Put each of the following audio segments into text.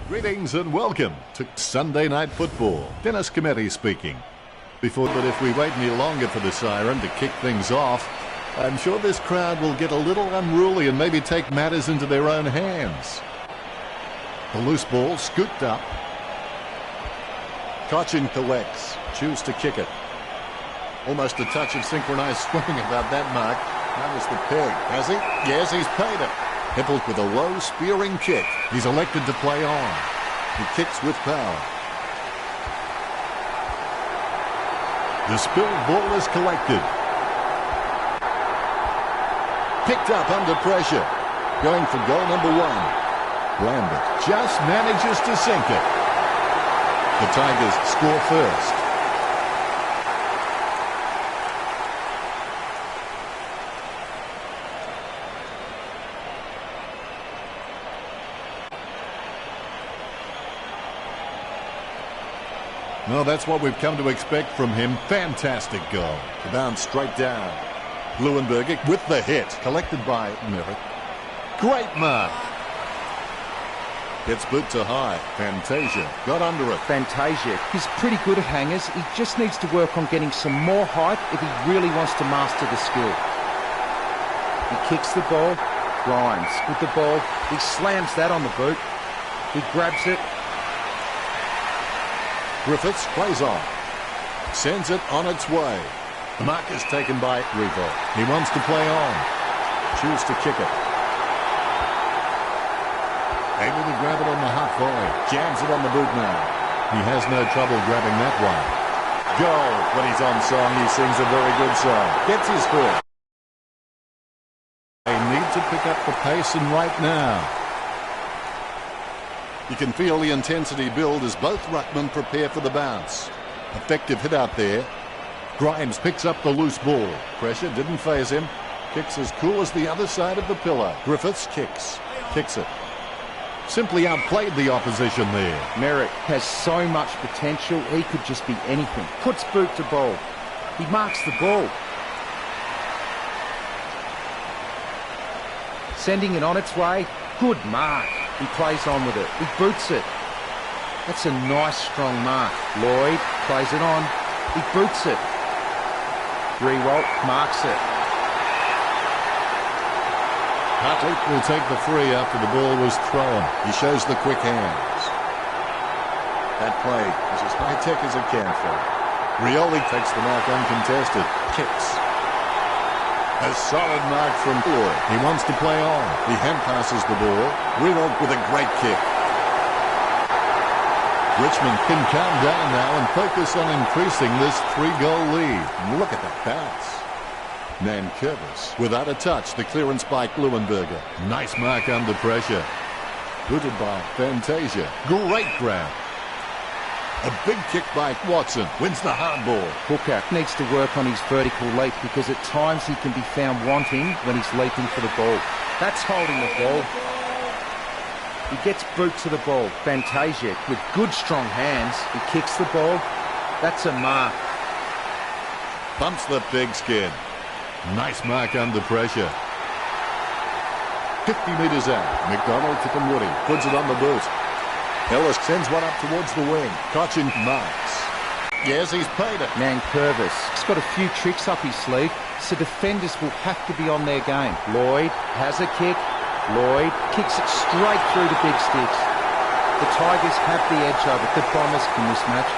Greetings and welcome to Sunday Night Football. Dennis Cometti speaking. But if we wait any longer for the siren to kick things off, I'm sure this crowd will get a little unruly and maybe take matters into their own hands. The loose ball scooped up. Cochin collects, choose to kick it. Almost a touch of synchronized swimming about that mark. That was the peg, has he? Yes, he's paid it. Hippel with a low spearing kick. He's elected to play on. He kicks with power. The spilled ball is collected. Picked up under pressure. Going for goal number 1. Lambert just manages to sink it. The Tigers score first. No, that's what we've come to expect from him. Fantastic goal. The bounce straight down. Leuenberger with the hit. Collected by Merritt. Great mark. Gets boot to high. Fantasia got under it. Fantasia, he's pretty good at hangers. He just needs to work on getting some more height if he really wants to master the skill. He kicks the ball. Grimes with the ball. He slams that on the boot. He grabs it. Griffiths plays on. Sends it on its way. The mark is taken by Revo. He wants to play on. Choose to kick it. Able to grab it on the half volley. Jams it on the boot now. He has no trouble grabbing that one. Goal. When he's on song, he sings a very good song. Gets his foot. They need to pick up the pace and right now. You can feel the intensity build as both ruckmen prepare for the bounce. Effective hit out there. Grimes picks up the loose ball. Pressure didn't faze him. Kicks as cool as the other side of the pillar. Griffiths kicks. Kicks it. Simply outplayed the opposition there. Merritt has so much potential, he could just be anything. Puts boot to ball. He marks the ball. Sending it on its way. Good mark. He plays on with it. He boots it. That's a nice, strong mark. Lloyd plays it on. He boots it. Rewalt marks it. Hartley will take the free after the ball was thrown. He shows the quick hands. That play is as high-tech as it can for. Rioli takes the mark uncontested. Kicks. A solid mark from Lloyd. He wants to play on. He hand passes the ball. Riewoldt with a great kick. Richmond can calm down now and focus on increasing this 3-goal lead. And look at that bounce. Nankervis without a touch. The clearance by Leuenberger. Nice mark under pressure. Booted by Fantasia. Great grab. A big kick by Watson. Wins the hard ball. Hooker needs to work on his vertical leap because at times he can be found wanting when he's leaping for the ball. That's holding the ball. He gets boot to the ball. Fantasia with good strong hands. He kicks the ball. That's a mark. Bumps the pigskin. Nice mark under pressure. 50 metres out. McDonald to Woody. Puts it on the boot. Ellis sends one up towards the wing. Cochin marks. Yes, he's paid it. Nankervis. He's got a few tricks up his sleeve, so defenders will have to be on their game. Lloyd has a kick. Lloyd kicks it straight through the big sticks. The Tigers have the edge over the Bombers in this match.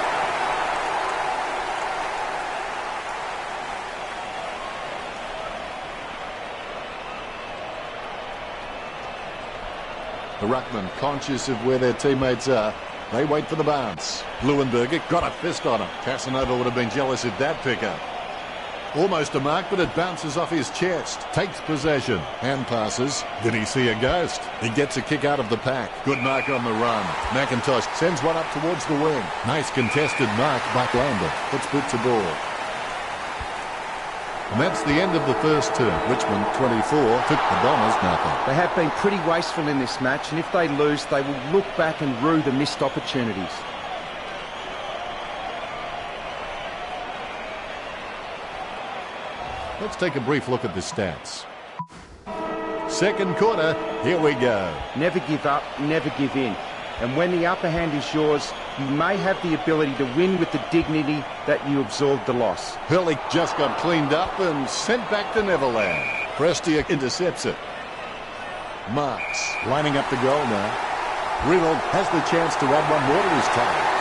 The ruckman, conscious of where their teammates are, they wait for the bounce. Leuenberger got a fist on him. Casanova would have been jealous of that pickup. Almost a mark, but it bounces off his chest. Takes possession. Hand passes. Did he see a ghost? He gets a kick out of the pack. Good mark on the run. McIntosh sends one up towards the wing. Nice contested mark by Lambert. Puts boot to ball. And that's the end of the first term. Richmond 24 took the Bombers nothing. They have been pretty wasteful in this match, and if they lose, they will look back and rue the missed opportunities. Let's take a brief look at the stats. Second quarter, here we go. Never give up, never give in. And when the upper hand is yours, you may have the ability to win with the dignity that you absorbed the loss. Hurley just got cleaned up and sent back to Neverland. Prestia intercepts it. Marks lining up the goal now. Rewald has the chance to add one more to his total.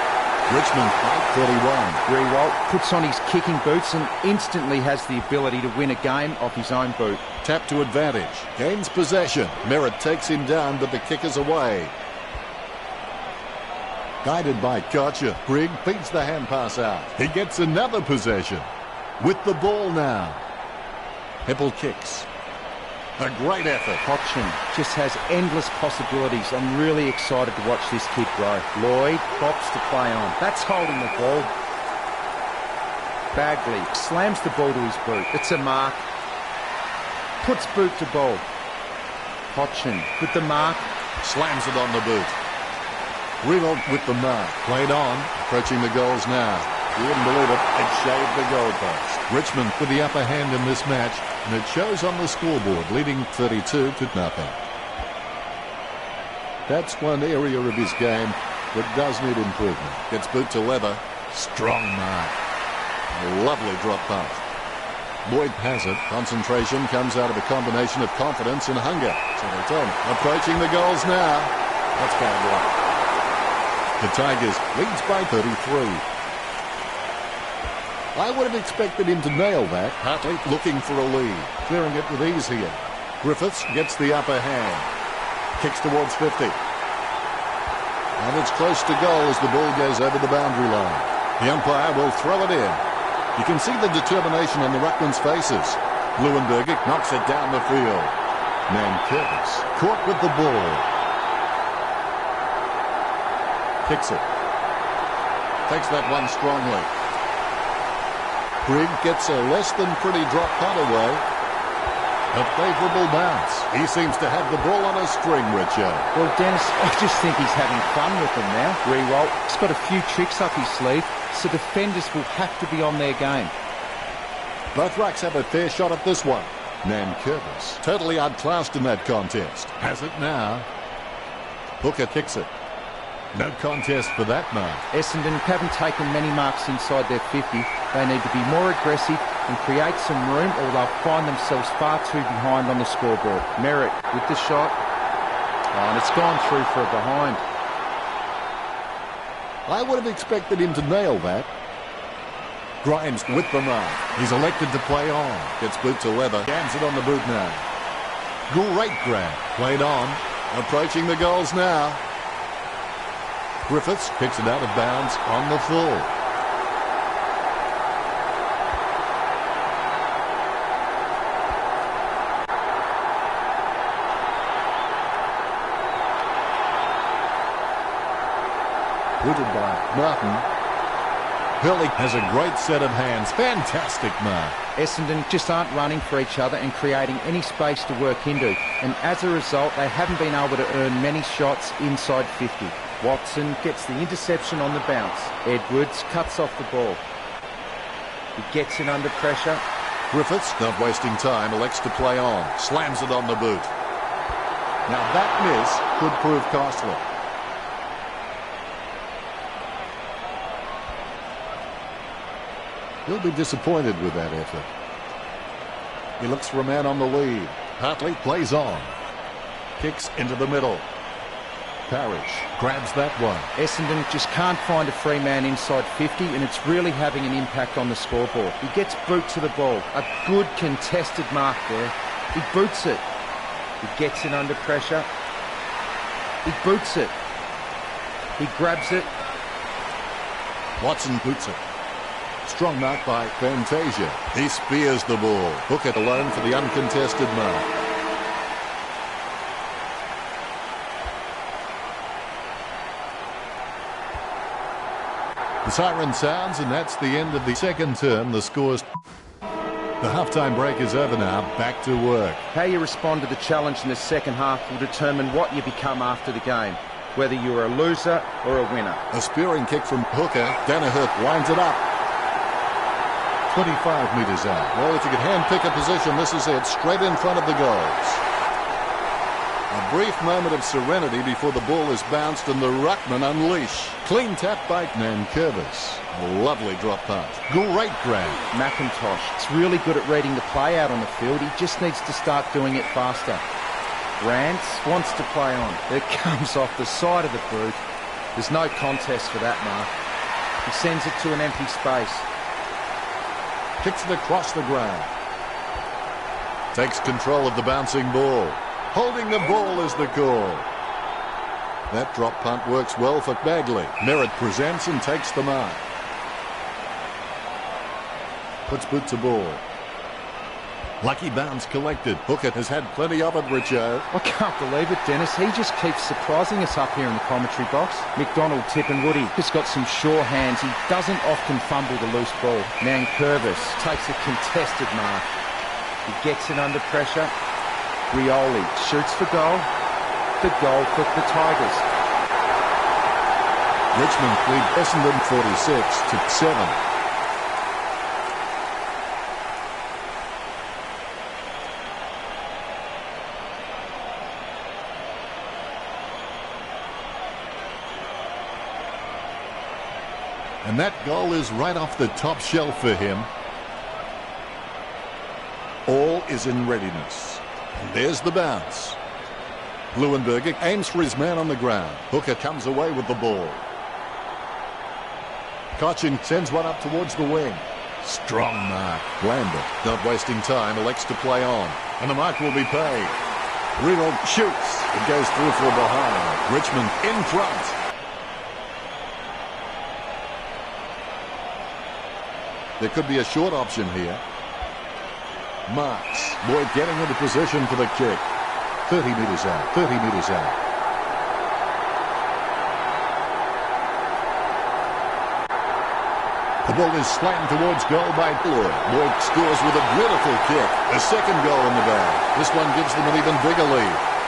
Richmond 8-31. Rewald puts on his kicking boots and instantly has the ability to win a game off his own boot. Tap to advantage. Gains possession. Merritt takes him down, but the kick is away. Guided by Kocher. Grigg feeds the hand pass out. He gets another possession. With the ball now. Heppel kicks. A great effort. Hodgson just has endless possibilities. I'm really excited to watch this kid grow. Lloyd pops to play on. That's holding the ball. Bagley slams the ball to his boot. It's a mark. Puts boot to ball. Hodgson with the mark. Slams it on the boot. Rewald with the mark. Played on. Approaching the goals now. You wouldn't believe it. It shaved the goalpost. Richmond with the upper hand in this match, and it shows on the scoreboard, leading 32-0. That's one area of his game that does need improvement. Gets boot to leather. Strong mark. A lovely drop punt. Boyd has it. Concentration comes out of a combination of confidence and hunger. So they tell him. Approaching the goals now. That's bad luck. The Tigers leads by 33. I would have expected him to nail that. Hartley looking for a lead. Clearing it with ease here. Griffiths gets the upper hand. Kicks towards 50. And it's close to goal as the ball goes over the boundary line. The umpire will throw it in. You can see the determination on the ruckman's faces. Blumenberger knocks it down the field. Nankervis caught with the ball. Kicks it. Takes that one strongly. Grigg gets a less than pretty drop punt away. A favourable bounce. He seems to have the ball on a string, Richard. Well, Dennis, I just think he's having fun with them now. Rewalt, he's got a few tricks up his sleeve, so defenders will have to be on their game. Both rucks have a fair shot at this one. Nankervis, totally outclassed in that contest. Has it now. Hooker kicks it. No contest for that mark. Essendon haven't taken many marks inside their 50. They need to be more aggressive and create some room, or they'll find themselves far too behind on the scoreboard. Merritt with the shot. Oh, and it's gone through for a behind. I would have expected him to nail that. Grimes with the mark. He's elected to play on. Gets boot to leather. Jams it on the boot now. Great grab. Played on. Approaching the goals now. Griffiths kicks it out of bounds on the full. Booted by Martin. Hurley has a great set of hands. Fantastic mark. Essendon just aren't running for each other and creating any space to work into. And as a result, they haven't been able to earn many shots inside 50. Watson gets the interception on the bounce. Edwards cuts off the ball. He gets it under pressure. Griffiths, not wasting time, elects to play on. Slams it on the boot. Now that miss could prove costly. He'll be disappointed with that effort. He looks for a man on the lead. Hartley plays on. Kicks into the middle. Parrish grabs that one. Essendon just can't find a free man inside 50, and it's really having an impact on the scoreboard. He gets boot to the ball. A good contested mark there. He boots it. He gets it under pressure. He boots it. He grabs it. Watson boots it. Strong mark by Fantasia. He spears the ball. Hooker alone for the uncontested mark. The siren sounds, and that's the end of the second term. The scores. The halftime break is over now. Back to work. How you respond to the challenge in the second half will determine what you become after the game, whether you're a loser or a winner. A spearing kick from Hooker. Danaher winds it up. 25 metres out. Well, if you could hand pick a position, this is it. Straight in front of the goals. A brief moment of serenity before the ball is bounced and the ruckman unleash. Clean tap by Nankervis. A lovely drop punt. Great grab. McIntosh, it's really good at reading the play out on the field. He just needs to start doing it faster. Rance wants to play on. It comes off the side of the boot. There's no contest for that mark. He sends it to an empty space. Kicks it across the ground. Takes control of the bouncing ball. Holding the ball is the call. That drop punt works well for Bagley. Merritt presents and takes the mark. Puts boot to ball. Lucky bounce collected. Hooker has had plenty of it, Richo. I can't believe it, Dennis. He just keeps surprising us up here in the commentary box. McDonald, Tip and Woody has got some sure hands. He doesn't often fumble the loose ball. Nankervis takes a contested mark. He gets it under pressure. Rioli shoots for goal. The goal for the Tigers. Richmond lead Essendon 46-7. And that goal is right off the top shelf for him. All is in readiness. And there's the bounce. Leuenberger aims for his man on the ground. Hooker comes away with the ball. Cochin sends one up towards the wing. Strong mark. Lambert, not wasting time, elects to play on. And the mark will be paid. Reno shoots. It goes through for behind. Richmond in front. There could be a short option here. Marks. Boyd getting into position for the kick. 30 metres out. 30 metres out. The ball is slammed towards goal by Boyd. Boyd scores with a beautiful kick. A second goal in the bag. This one gives them an even bigger lead.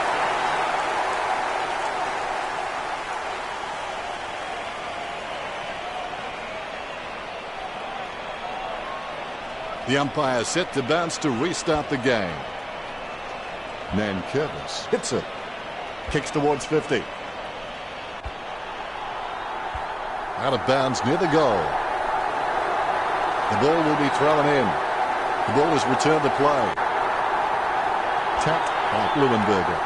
The umpire set to bounce to restart the game. Nankervis hits it. Kicks towards 50. Out of bounds near the goal. The ball will be thrown in. The ball is returned to play. Tapped by Leuenberger.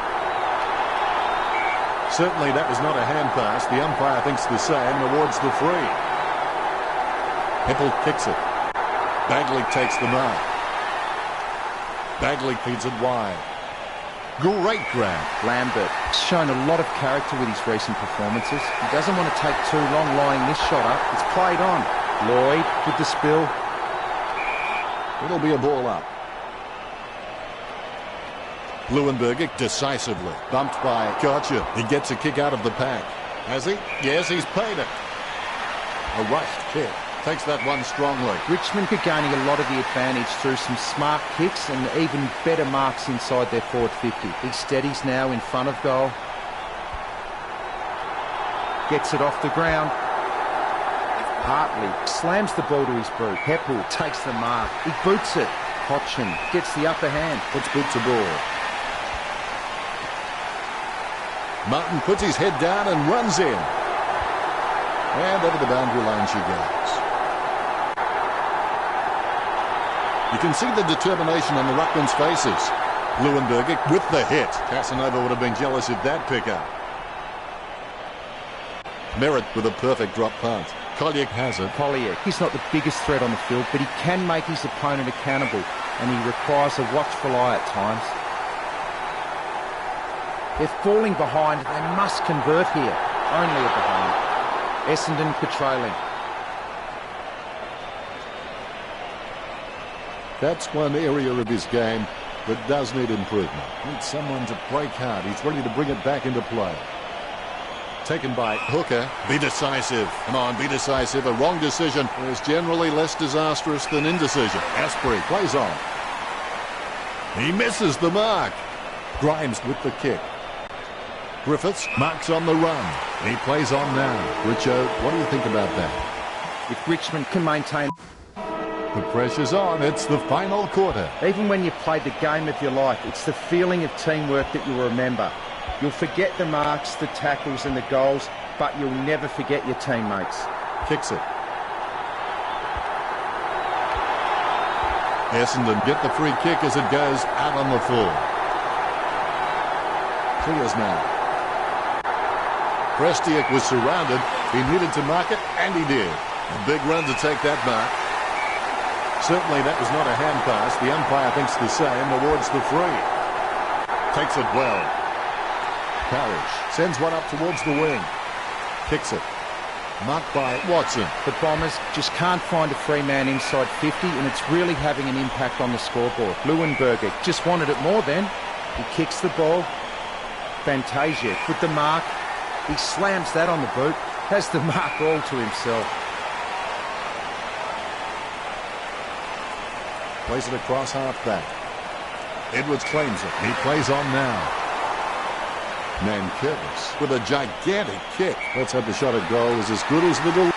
Certainly that was not a hand pass. The umpire thinks the same and awards the free. Hippel kicks it. Bagley takes the mark. Bagley feeds it wide. Great grab. Lambert has shown a lot of character with his recent performances. He doesn't want to take too long lining this shot up. It's played on. Lloyd with the spill. It'll be a ball up. Leuenberger decisively. Bumped by Karcher. He gets a kick out of the pack. Has he? Yes, he's paid it. A rushed kick. Takes that one strongly. Richmond are gaining a lot of the advantage through some smart kicks and even better marks inside their forward 50. He steadies now in front of goal. Gets it off the ground. Hartley slams the ball to his boot. Heppel takes the mark. He boots it. Cochin gets the upper hand. Puts boot to ball. Martin puts his head down and runs in. And over the boundary line she goes. You can see the determination on the ruckman's faces. Leuenberger with the hit. Casanova would have been jealous of that pickup. Merritt with a perfect drop punt. Collier has it. Collier, he's not the biggest threat on the field, but he can make his opponent accountable, and he requires a watchful eye at times. They're falling behind. They must convert here. Only at behind. Essendon trailing. That's one area of his game that does need improvement. Needs someone to break hard. He's ready to bring it back into play. Taken by Hooker. Be decisive. Come on, be decisive. A wrong decision is generally less disastrous than indecision. Asprey plays on. He misses the mark. Grimes with the kick. Griffiths marks on the run. He plays on now. Richo, what do you think about that? If Richmond can maintain... The pressure's on. It's the final quarter. Even when you've played the game of your life, it's the feeling of teamwork that you'll remember. You'll forget the marks, the tackles and the goals, but you'll never forget your teammates. Kicks it. Essendon get the free kick as it goes out on the full. Clears now. Prestiak was surrounded. He needed to mark it, and he did. A big run to take that mark. Certainly that was not a hand pass. The umpire thinks the same, awards the free. Takes it well. Parrish sends one up towards the wing. Kicks it. Marked by Watson. The Bombers just can't find a free man inside 50, and it's really having an impact on the scoreboard. Leuenberger just wanted it more then. He kicks the ball. Fantasia with the mark. He slams that on the boot. Has the mark all to himself. Plays it across half-back. Edwards claims it. He plays on now. Nankervis with a gigantic kick. Let's hope the shot at goal is as good as the...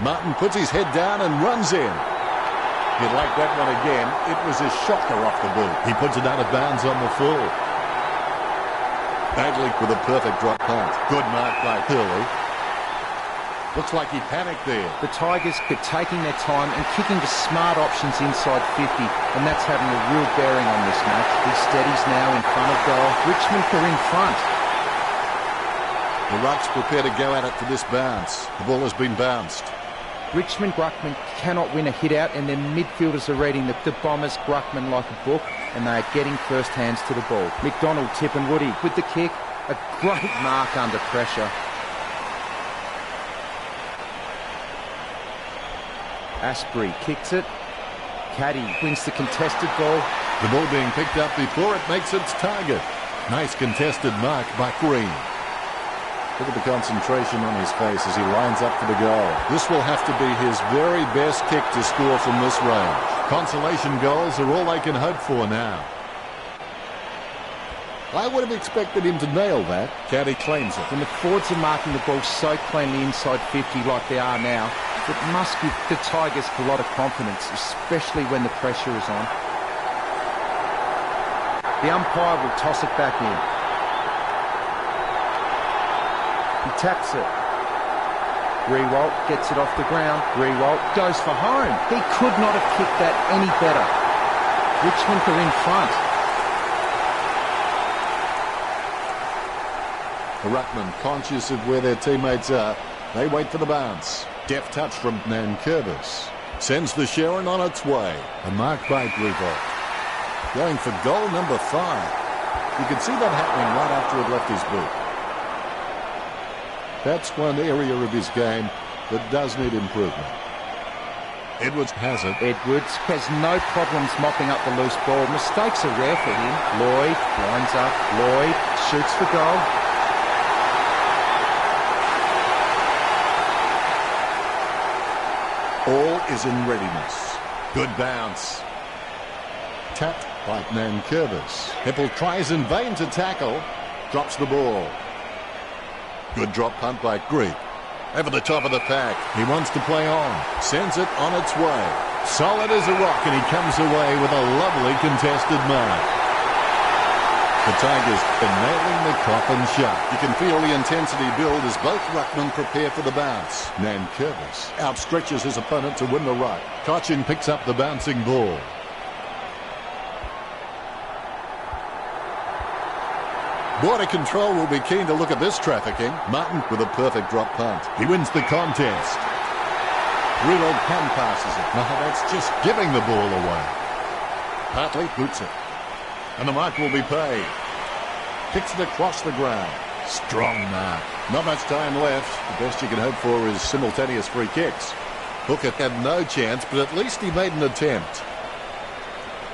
Martin puts his head down and runs in. He'd like that one again. It was a shocker off the boot. He puts it out of bounds on the full. Bagley with a perfect drop punt. Good mark by Hurley. Looks like he panicked there. The Tigers are taking their time and kicking the smart options inside 50, and that's having a real bearing on this match. He steadies now in front of goal. Richmond are in front. The Rucks prepare to go at it for this bounce. The ball has been bounced. Richmond Gruckman cannot win a hit out, and their midfielders are reading the Bombers Gruckman like a book, and they are getting first hands to the ball. McDonald, Tip and Woody with the kick. A great mark under pressure. Asprey kicks it. Caddy wins the contested ball. The ball being picked up before it makes its target. Nice contested mark by Green. Look at the concentration on his face as he lines up for the goal. This will have to be his very best kick to score from this range. Consolation goals are all they can hope for now. I would have expected him to nail that. Caddy claims it. When the forwards are marking the ball so cleanly inside 50 like they are now, it must give the Tigers a lot of confidence, especially when the pressure is on. The umpire will toss it back in. He taps it. Rewalt gets it off the ground. Rewalt goes for home. He could not have kicked that any better. Richmond are in front. The Ruckman, conscious of where their teammates are, they wait for the bounce. Deft touch from Nankervis. Sends the Sharon on its way. A mark by Rewalt. Going for goal number 5. You could see that happening right after it left his boot. That's one area of his game that does need improvement. Edwards has it. Edwards has no problems mopping up the loose ball. Mistakes are rare for him. Lloyd lines up. Lloyd shoots for goal. All is in readiness. Good bounce. Tapped by Nankervis. Hippel tries in vain to tackle. Drops the ball. Good drop punt by Greek. Over the top of the pack. He wants to play on. Sends it on its way. Solid as a rock, and he comes away with a lovely contested mark. The Tigers are nailing the coffin shut. You can feel the intensity build as both ruckmen prepare for the bounce. Nankervis outstretches his opponent to win the ruck. Cochin picks up the bouncing ball. Border Control will be keen to look at this trafficking. Martin with a perfect drop punt. He wins the contest. Rewalt hand passes it. No, that's just giving the ball away. Hartley boots it. And the mark will be paid. Kicks it across the ground. Strong mark. Not much time left. The best you can hope for is simultaneous free kicks. Hooker had no chance, but at least he made an attempt.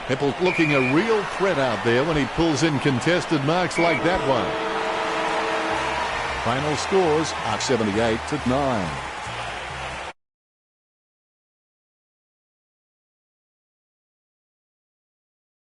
Hippel looking a real threat out there when he pulls in contested marks like that one. Final scores are 78-9.